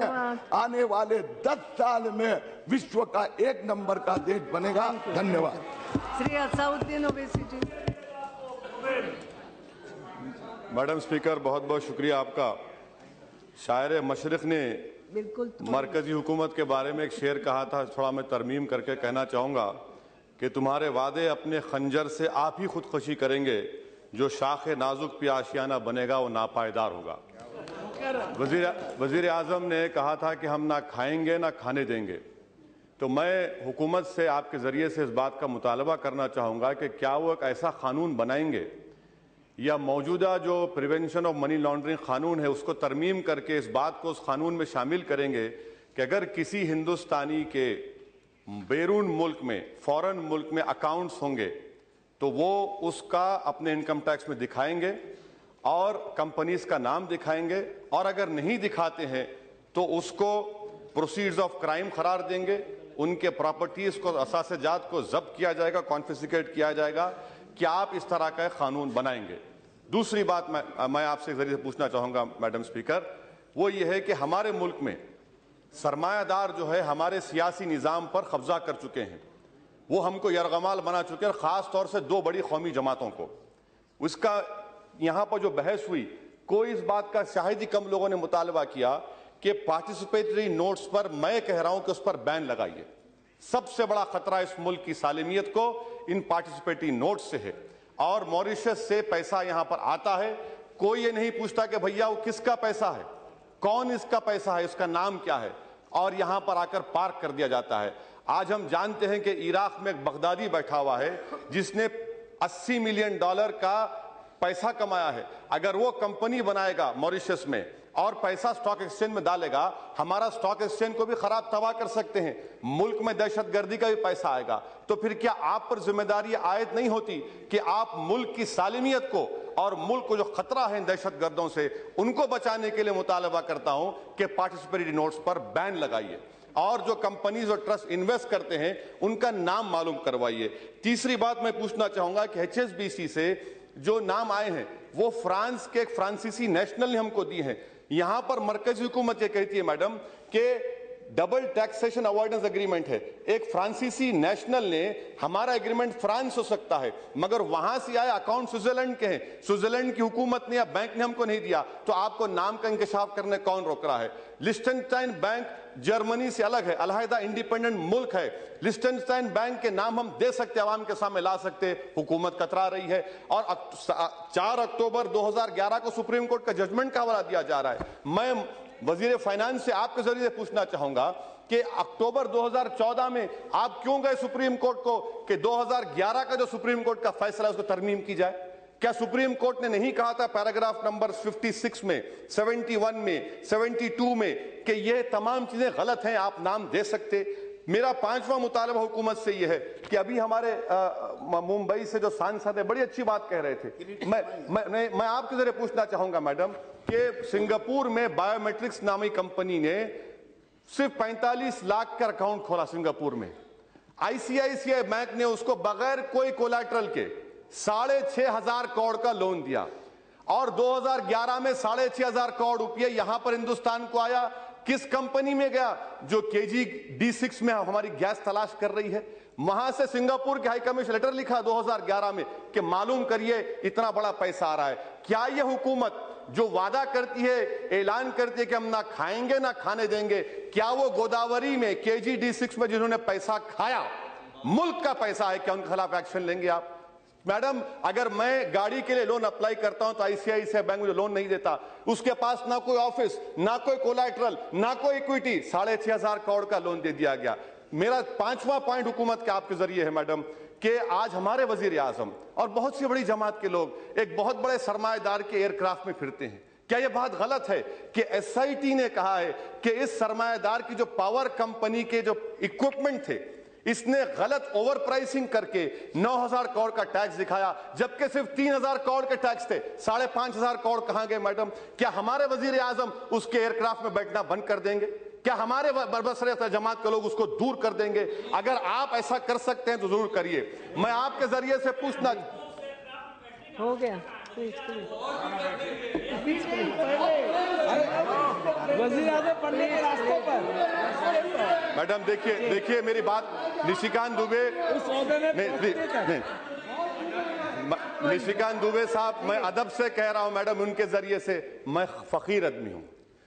आने वाले 10 साल में विश्व का 1 नंबर का देश बनेगा। धन्यवाद। श्री असाउद्दीन ओवैसी जी। मैडम स्पीकर, बहुत बहुत शुक्रिया आपका। शायर मशरिक ने बिल्कुल मरकजी हुकूमत के बारे में एक शेर कहा था, थोड़ा मैं तरमीम करके कहना चाहूँगा कि तुम्हारे वादे अपने खंजर से आप ही खुदकशी करेंगे, जो शाख नाजुक पे आशियाना बनेगा वो नापायदार होगा। वजीर आज़म ने कहा था कि हम ना खाएंगे ना खाने देंगे। तो मैं हुकूमत से आपके ज़रिए से इस बात का मुतालबा करना चाहूँगा कि क्या वो एक ऐसा कानून बनाएंगे या मौजूदा जो प्रिवेंशन ऑफ मनी लॉन्ड्रिंग कानून है उसको तरमीम करके इस बात को उस कानून में शामिल करेंगे कि अगर किसी हिंदुस्तानी के बैरून मुल्क में, फॉरेन मुल्क में अकाउंट्स होंगे तो वो उसका अपने इनकम टैक्स में दिखाएंगे और कंपनीज का नाम दिखाएंगे, और अगर नहीं दिखाते हैं तो उसको प्रोसीड्स ऑफ क्राइम करार देंगे, उनके प्रॉपर्टीज को, असासे-जात को जब्त किया जाएगा, कॉन्फिस्केट किया जाएगा। क्या आप इस तरह का कानून बनाएंगे? दूसरी बात मैं आपसे जरिए से पूछना चाहूंगा मैडम स्पीकर, वो ये है कि हमारे मुल्क में सरमायादार जो है हमारे सियासी निज़ाम पर कब्जा कर चुके हैं, वो हमको यरगमाल बना चुके हैं, खास तौर से 2 बड़ी कौमी जमातों को। उसका यहाँ पर जो बहस हुई, कोई इस बात का शायद ही कम लोगों ने मुतालबा किया कि पार्टिसिपेटरी नोट्स पर, मैं कह रहा हूं कि उस पर बैन लगाइए। सबसे बड़ा खतरा इस मुल्क की सालिमियत को इन पार्टिसिपेटरी नोट्स से है, और मॉरिशस से पैसा यहां पर आता है, कोई ये नहीं पूछता कि भैया वो किसका पैसा है, कौन इसका पैसा है, इसका नाम क्या है, और यहां पर आकर पार्क कर दिया जाता है। आज हम जानते हैं कि इराक में एक बगदादी बैठा हुआ है जिसने $80 मिलियन का पैसा कमाया है। अगर वो कंपनी बनाएगा मॉरिशस में और पैसा स्टॉक एक्सचेंज में डालेगा, हमारा स्टॉक एक्सचेंज को भी खराब तबाह कर सकते हैं, मुल्क में दहशतगर्दी का भी पैसा आएगा। तो फिर क्या आप पर जिम्मेदारी आयद नहीं होती कि आप मुल्क की सालिमियत को और मुल्क को जो खतरा है दहशतगर्दों से, उनको बचाने के लिए मुतालबा करता हूं कि पार्टिसिपेटरी नोट्स पर बैन लगाइए, और जो कंपनीज और ट्रस्ट इन्वेस्ट करते हैं उनका नाम मालूम करवाइए। तीसरी बात मैं पूछना चाहूंगा कि HSBC से जो नाम आए हैं वो फ्रांस के एक फ्रांसीसी नेशनल ने हमको दिए हैं। यहां पर मरकजी हुकूमत ये कहती है मैडम कि डबल टैक्सेशन अवॉइडेंस एग्रीमेंट है, एक फ्रांसीसी नेशनल ने, हमारा एग्रीमेंट फ्रांस हो सकता है मगर वहां से आए अकाउंट स्विट्जरलैंड के हैं, स्विट्जरलैंड की हुकूमत ने या बैंक ने हमको नहीं दिया, तो आपको नाम का इंकशाफ करने कौन रोक रहा है? लिechtenstein बैंक जर्मनी से अलग है, अलहदा इंडिपेंडेंट मुल्क है। लिechtenstein बैंक के नाम हम दे सकते, आवाम के सामने ला सकते, हुकूमत कतरा रही है। और 4 अक्टूबर 2011 को सुप्रीम कोर्ट का जजमेंट का हवाला दिया जा रहा है। मैं वजीर फाइनेंस से आपके जरिए पूछना चाहूंगा कि अक्टूबर 2014 में आप क्यों गए सुप्रीम कोर्ट को कि 2011 का जो सुप्रीम कोर्ट का फैसला है उसको तरमीम की जाए? क्या सुप्रीम कोर्ट ने नहीं कहा था पैराग्राफ नंबर 56 में, 71 में, 72 में कि ये तमाम चीजें गलत हैं, आप नाम दे सकते? मेरा 5वां मुतालबा हुकूमत से यह है कि अभी हमारे मुंबई से जो सांसद है बड़ी अच्छी बात कह रहे थे, मैं आपके जरिए पूछना चाहूंगा मैडम कि सिंगापुर में बायोमेट्रिक्स नामी कंपनी ने सिर्फ 45 लाख का अकाउंट खोला सिंगापुर में। ICICI बैंक ने उसको बगैर कोई कोलैटरल के 6,500 करोड़ का लोन दिया, और 2011 में 6,500 करोड़ रुपये यहां पर हिंदुस्तान को आया। किस कंपनी में गया? जो KG D6 में हमारी गैस तलाश कर रही है। वहां से सिंगापुर के हाई कमीशन लेटर लिखा 2011 में कि मालूम करिए इतना बड़ा पैसा आ रहा है। क्या यह हुकूमत जो वादा करती है, ऐलान करती है कि हम ना खाएंगे ना खाने देंगे, क्या वो गोदावरी में KG D6 में जिन्होंने पैसा खाया, मुल्क का पैसा है, क्या उनके खिलाफ एक्शन लेंगे आप? मैडम, अगर मैं गाड़ी के लिए लोन अप्लाई करता हूं तो ICICI बैंक मुझे लोन नहीं देता, उसके पास ना कोई ऑफिस, ना कोई कोलैटरल, ना कोई इक्विटी, 6,500 करोड़ का लोन दे दिया गया। मेरा 5वां पॉइंट हुकूमत के आपके जरिए है मैडम कि आज हमारे वजीर आजम और बहुत सी बड़ी जमात के लोग एक बहुत बड़े सरमाएदार के एयरक्राफ्ट में फिरते हैं। क्या यह बात गलत है कि SIT ने कहा है कि इस सरमाएदार की जो पावर कंपनी के जो इक्विपमेंट थे, इसने गलत ओवर प्राइसिंग करके 9,000 करोड़ का टैक्स दिखाया, जबकि सिर्फ 3,000 करोड़ के टैक्स थे। 5,500 करोड़ कहां गए मैडम? क्या हमारे वजीर आजम उसके एयरक्राफ्ट में बैठना बंद कर देंगे? क्या हमारे बरबसरे जमात के लोग उसको दूर कर देंगे? अगर आप ऐसा कर सकते हैं तो जरूर करिए। मैं आपके जरिए से पूछना, हो गया वजीर आज़म पढ़ने के रास्तों पर। मैडम देखिए मेरी बात, निशिकांत दुबे उस ओहदे में नहीं निशिकांत दुबे साहब, मैं अदब से कह रहा हूं मैडम, उनके जरिए से मैं फकीर आदमी हूं,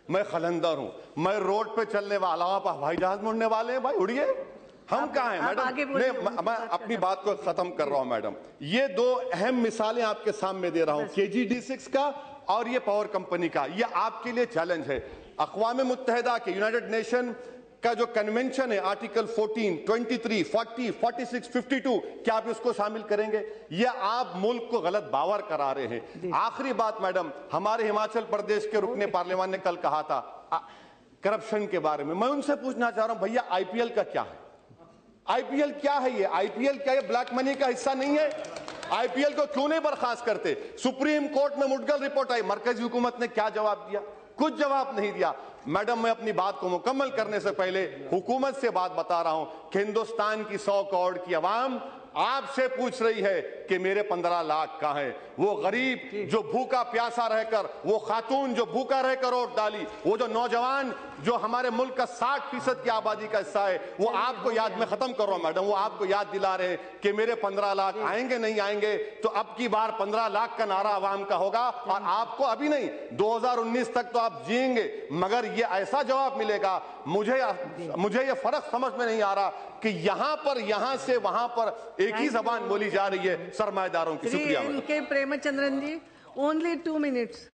मैं खलंदर हूं, मैं रोड पे चलने वाला हूं, आप हवाई जहाज में उड़ने वाले हैं भाई, उड़िए, हम कहाँ हैं मैडम। नहीं, मैं अपनी बात को खत्म कर रहा हूं मैडम। ये दो अहम मिसालें आपके सामने दे रहा हूं, KG-D6 का और ये पावर कंपनी का। ये आपके लिए चैलेंज है। अक़वाम मुत्तहिदा के, यूनाइटेड नेशन का जो कन्वेंशन है, आर्टिकल 14, 23, 40, 46, 52, क्या आप इसको शामिल करेंगे? या आप मुल्क को गलत बावर करा रहे हैं? आखिरी बात मैडम, हमारे हिमाचल प्रदेश के रुकने पार्लियामान ने कल कहा था करप्शन के बारे में। मैं उनसे पूछना चाह रहा हूं, भैया IPL का क्या है? IPL क्या है? ये IPL क्या है? ब्लैक मनी का हिस्सा नहीं है? IPL को क्यों नहीं बर्खास्त करते? सुप्रीम कोर्ट में मुडगल रिपोर्ट आई, मरकजी हुकूमत ने क्या जवाब दिया? कुछ जवाब नहीं दिया। मैडम, मैं अपनी बात को मुकम्मल करने से पहले हुकूमत से बात बता रहा हूं कि हिंदुस्तान की 100 करोड़ की आवाम आपसे पूछ रही है कि मेरे 15 लाख कहां है? वो गरीब जो भूखा प्यासा रहकर, वो खातून जो भूखा रहकर वोट डाली, वो जो नौजवान जो हमारे मुल्क का 60% की आबादी का हिस्सा है, वो आपको याद, में खत्म कर रहा हूं मैडम, वो आपको याद दिला रहे हैं कि मेरे 15 लाख आएंगे नहीं आएंगे। तो अब की बार 15 लाख का नारा आवाम का होगा, और आपको अभी नहीं 2019 तक तो आप जिएंगे, मगर ये ऐसा जवाब मिलेगा। मुझे ये फर्क समझ में नहीं आ रहा कि यहां से वहां पर एक ही जबान बोली जा रही है सरमाएदारों की। शुक्रिया। K. Premachandran ji, only 2 minutes.